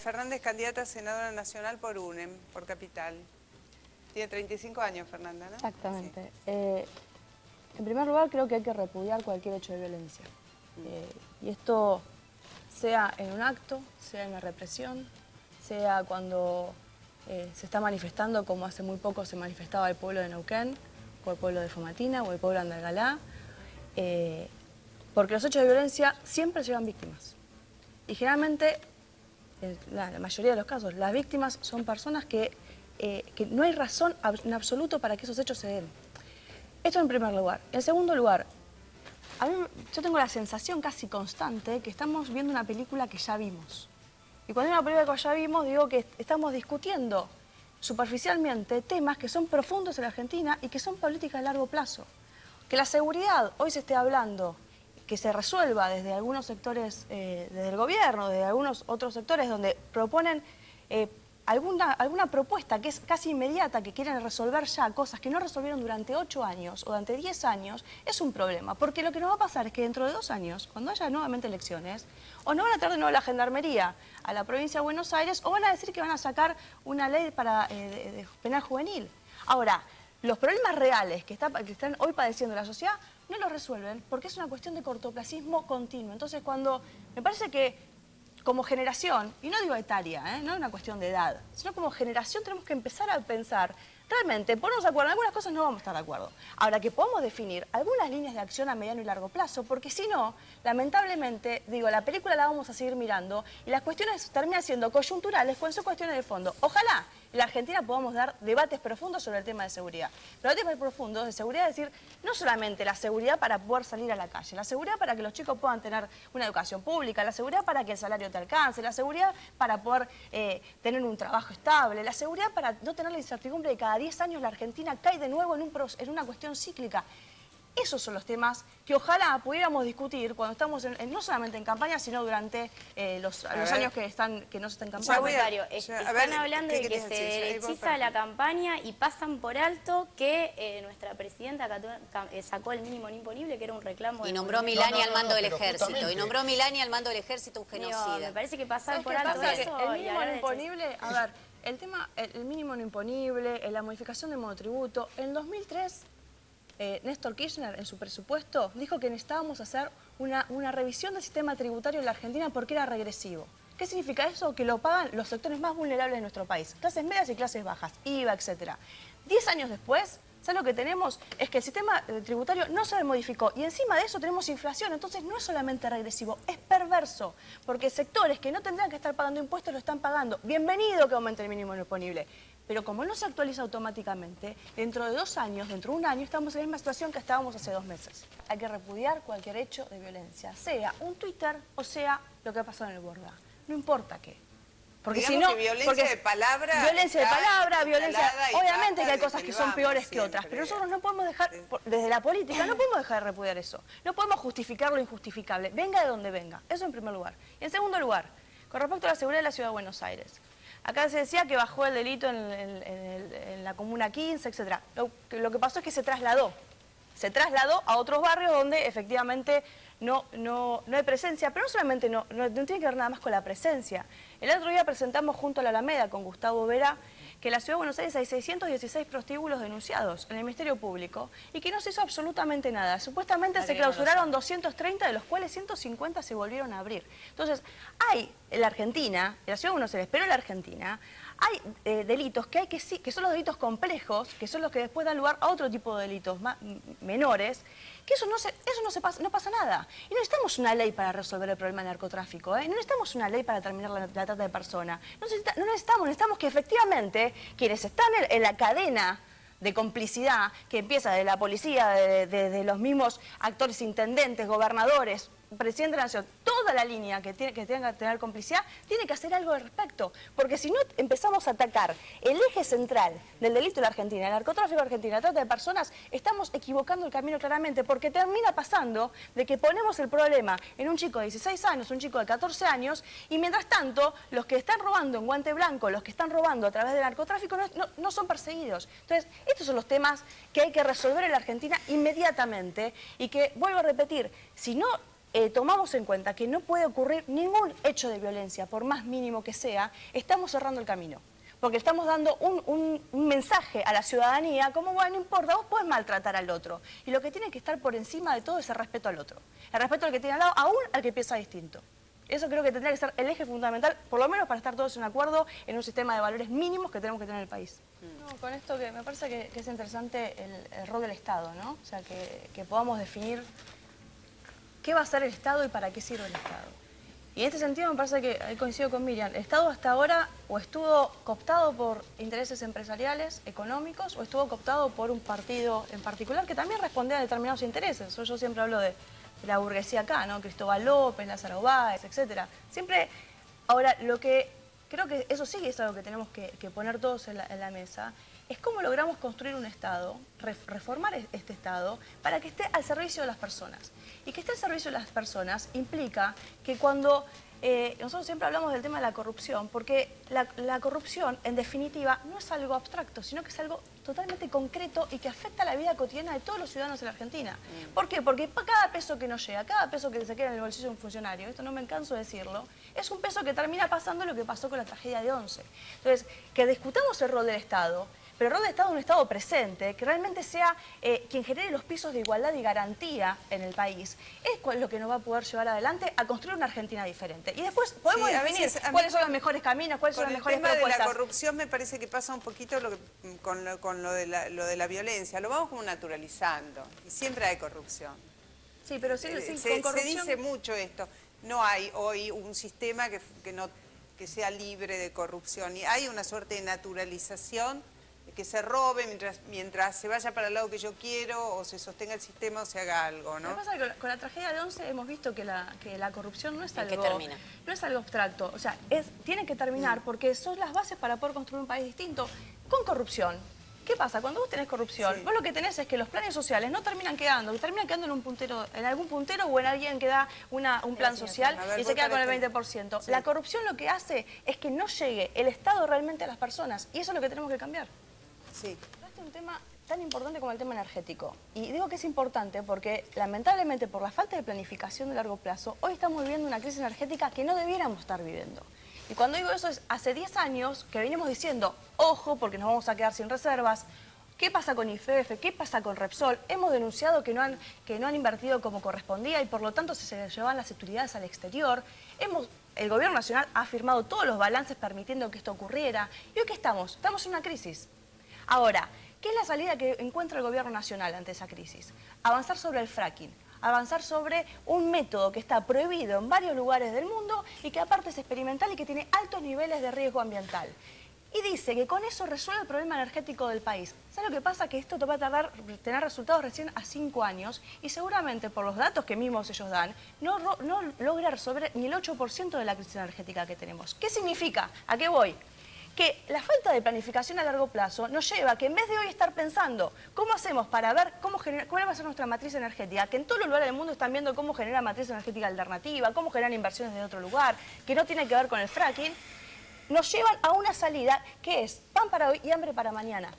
Fernández, candidata a senadora nacional por UNEM, por Capital. Tiene 35 años, Fernanda, ¿no? Exactamente. Sí. En primer lugar, creo que hay que repudiar cualquier hecho de violencia. Y esto sea en un acto, sea en la represión, sea cuando se está manifestando, como hace muy poco se manifestaba el pueblo de Neuquén, o el pueblo de Famatina, o el pueblo de Andalgalá, porque los hechos de violencia siempre llevan víctimas. Y generalmente, en la mayoría de los casos, las víctimas son personas que no hay razón en absoluto para que esos hechos se den. Esto en primer lugar. En segundo lugar, yo tengo la sensación casi constante que estamos viendo una película que ya vimos. Y cuando hay una película que ya vimos, digo que estamos discutiendo superficialmente temas que son profundos en la Argentina y que son políticas de largo plazo. Que la seguridad hoy se esté hablando, que se resuelva desde algunos sectores, desde el gobierno, desde algunos otros sectores donde proponen alguna propuesta que es casi inmediata, que quieren resolver ya cosas que no resolvieron durante 8 años o durante 10 años, es un problema. Porque lo que nos va a pasar es que dentro de 2 años, cuando haya nuevamente elecciones, o no van a traer de nuevo la gendarmería a la provincia de Buenos Aires, o van a decir que van a sacar una ley para de penal juvenil. Ahora, los problemas reales que están hoy padeciendo la sociedad no los resuelven porque es una cuestión de cortoplacismo continuo. Entonces, cuando me parece que como generación, y no digo etaria, no es una cuestión de edad, sino como generación tenemos que empezar a pensar, realmente, ponernos de acuerdo, en algunas cosas no vamos a estar de acuerdo. Ahora, que podamos definir algunas líneas de acción a mediano y largo plazo, porque si no, lamentablemente, digo, la película la vamos a seguir mirando y las cuestiones terminan siendo coyunturales cuando son cuestiones de fondo. Ojalá en la Argentina podamos dar debates profundos sobre el tema de seguridad. Pero debates profundos de seguridad, es decir, no solamente la seguridad para poder salir a la calle, la seguridad para que los chicos puedan tener una educación pública, la seguridad para que el salario te alcance, la seguridad para poder tener un trabajo estable, la seguridad para no tener la incertidumbre de cada 10 años la Argentina cae de nuevo en una cuestión cíclica. Esos son los temas que ojalá pudiéramos discutir cuando estamos no solamente en campaña, sino durante los años que no se están en campaña. Están hablando de que se derechiza la campaña y pasan por alto que nuestra presidenta sacó el mínimo no imponible, que era un reclamo. Y nombró Milani al mando del ejército. Y nombró Milani al mando del ejército un genocida. Me parece que pasar por alto eso. El mínimo no imponible, a ver, el tema, el mínimo no imponible, la modificación del monotributo, en 2003... Néstor Kirchner, en su presupuesto, dijo que necesitábamos hacer una revisión del sistema tributario en la Argentina porque era regresivo. ¿Qué significa eso? Que lo pagan los sectores más vulnerables de nuestro país, clases medias y clases bajas, IVA, etc. 10 años después, ¿sabes lo que tenemos? Es que el sistema tributario no se modificó y encima de eso tenemos inflación, entonces no es solamente regresivo, es perverso, porque sectores que no tendrían que estar pagando impuestos lo están pagando. Bienvenido que aumente el mínimo imponible. Pero como no se actualiza automáticamente, dentro de 2 años, dentro de 1 año, estamos en la misma situación que estábamos hace 2 meses. Hay que repudiar cualquier hecho de violencia, sea un Twitter o sea lo que ha pasado en el Borda. No importa qué. Porque si no, violencia de palabra... Violencia de palabra, violencia... Obviamente que hay cosas que son peores que otras, pero nosotros no podemos dejar, desde la política, no podemos dejar de repudiar eso. No podemos justificar lo injustificable, venga de donde venga. Eso en primer lugar. Y en segundo lugar, con respecto a la seguridad de la Ciudad de Buenos Aires. Acá se decía que bajó el delito en la Comuna 15, etc. Lo que pasó es que se trasladó a otros barrios donde efectivamente no hay presencia, pero no solamente no tiene que ver nada más con la presencia. El otro día presentamos junto a la Alameda con Gustavo Vera que en la Ciudad de Buenos Aires hay 616 prostíbulos denunciados en el Ministerio Público y que no se hizo absolutamente nada. Supuestamente se clausuraron 230, de los cuales 150 se volvieron a abrir. Entonces, hay en la Argentina, en la Ciudad de Buenos Aires, pero en la Argentina, hay delitos que son los delitos complejos, que son los que después dan lugar a otro tipo de delitos menores, que no pasa nada. Y no necesitamos una ley para resolver el problema del narcotráfico, no necesitamos una ley para terminar la trata de personas. Necesitamos que efectivamente quienes están en la cadena de complicidad, que empieza de la policía, de los mismos actores, intendentes, gobernadores, presidente de la Nación, toda la línea que tenga que tener complicidad, tiene que hacer algo al respecto. Porque si no empezamos a atacar el eje central del delito de la Argentina, el narcotráfico de Argentina, la trata de personas, estamos equivocando el camino claramente, porque termina pasando de que ponemos el problema en un chico de 16 años, un chico de 14 años, y mientras tanto, los que están robando en guante blanco, los que están robando a través del narcotráfico, no son perseguidos. Entonces, estos son los temas que hay que resolver en la Argentina inmediatamente, y que, vuelvo a repetir, si no tomamos en cuenta que no puede ocurrir ningún hecho de violencia, por más mínimo que sea, estamos cerrando el camino. Porque estamos dando un mensaje a la ciudadanía como, bueno, no importa, vos podés maltratar al otro. Y lo que tiene que estar por encima de todo es el respeto al otro. El respeto al que tiene al lado, aún al que piensa distinto. Eso creo que tendría que ser el eje fundamental, por lo menos para estar todos en acuerdo en un sistema de valores mínimos que tenemos que tener en el país. No, con esto que me parece que es interesante el rol del Estado, ¿no? O sea, que podamos definir qué va a hacer el Estado y para qué sirve el Estado. Y en este sentido me parece que, ahí coincido con Miriam, el Estado hasta ahora o estuvo cooptado por intereses empresariales, económicos, o estuvo cooptado por un partido en particular que también respondía a determinados intereses. Yo siempre hablo de la burguesía acá, ¿no? Cristóbal López, Lázaro Báez, etcétera. Siempre, ahora, lo que creo que eso sí es algo que tenemos que poner todos en la mesa, es cómo logramos construir un Estado, reformar este Estado, para que esté al servicio de las personas. Y que esté al servicio de las personas implica que cuando... nosotros siempre hablamos del tema de la corrupción, porque la corrupción, en definitiva, no es algo abstracto, sino que es algo totalmente concreto y que afecta a la vida cotidiana de todos los ciudadanos de la Argentina. ¿Por qué? Porque cada peso que nos llega, cada peso que se queda en el bolsillo de un funcionario, esto no me canso de decirlo, es un peso que termina pasando lo que pasó con la tragedia de Once. Entonces, que discutamos el rol del Estado, pero el rol del Estado es un Estado presente, que realmente sea quien genere los pisos de igualdad y garantía en el país, es lo que nos va a poder llevar adelante a construir una Argentina diferente. Y después podemos definir cuáles son los mejores caminos, cuáles son las mejores propuestas. El tema de la corrupción me parece que pasa un poquito con lo de la violencia. Lo vamos como naturalizando y siempre hay corrupción. Sí, pero con corrupción... Se dice mucho esto. No hay hoy un sistema que sea libre de corrupción. Y hay una suerte de naturalización, que se robe mientras se vaya para el lado que yo quiero, o se sostenga el sistema o se haga algo, ¿no? Lo que pasa es que con la tragedia de Once hemos visto que la corrupción no es algo... ¿En qué termina? No es algo abstracto, o sea, tiene que terminar porque son las bases para poder construir un país distinto. Con corrupción, ¿qué pasa? Cuando vos tenés corrupción, vos lo que tenés es que los planes sociales no terminan quedando en un puntero, en algún puntero o en alguien que da un plan social y se queda con el 20%. Sí. La corrupción lo que hace es que no llegue el Estado realmente a las personas y eso es lo que tenemos que cambiar. Sí. Este es un tema tan importante como el tema energético. Y digo que es importante porque, lamentablemente, por la falta de planificación de largo plazo, hoy estamos viviendo una crisis energética que no debiéramos estar viviendo. Y cuando digo eso es hace 10 años que venimos diciendo, ojo, porque nos vamos a quedar sin reservas. ¿Qué pasa con YPF? ¿Qué pasa con Repsol? Hemos denunciado que no han invertido como correspondía y por lo tanto se llevan las utilidades al exterior. El Gobierno Nacional ha firmado todos los balances permitiendo que esto ocurriera. ¿Y hoy qué estamos? Estamos en una crisis. Ahora, ¿qué es la salida que encuentra el Gobierno Nacional ante esa crisis? Avanzar sobre el fracking, avanzar sobre un método que está prohibido en varios lugares del mundo y que aparte es experimental y que tiene altos niveles de riesgo ambiental. Y dice que con eso resuelve el problema energético del país. ¿Sabes lo que pasa? Que esto te va a tardar tener resultados recién a 5 años y seguramente por los datos que mismos ellos dan, no logra resolver ni el 8% de la crisis energética que tenemos. ¿Qué significa? ¿A qué voy? Que la falta de planificación a largo plazo nos lleva a que en vez de hoy estar pensando cómo hacemos para ver cuál va a ser nuestra matriz energética, que en todos los lugares del mundo están viendo cómo generar matriz energética alternativa, cómo generar inversiones de otro lugar, que no tiene que ver con el fracking, nos llevan a una salida que es pan para hoy y hambre para mañana.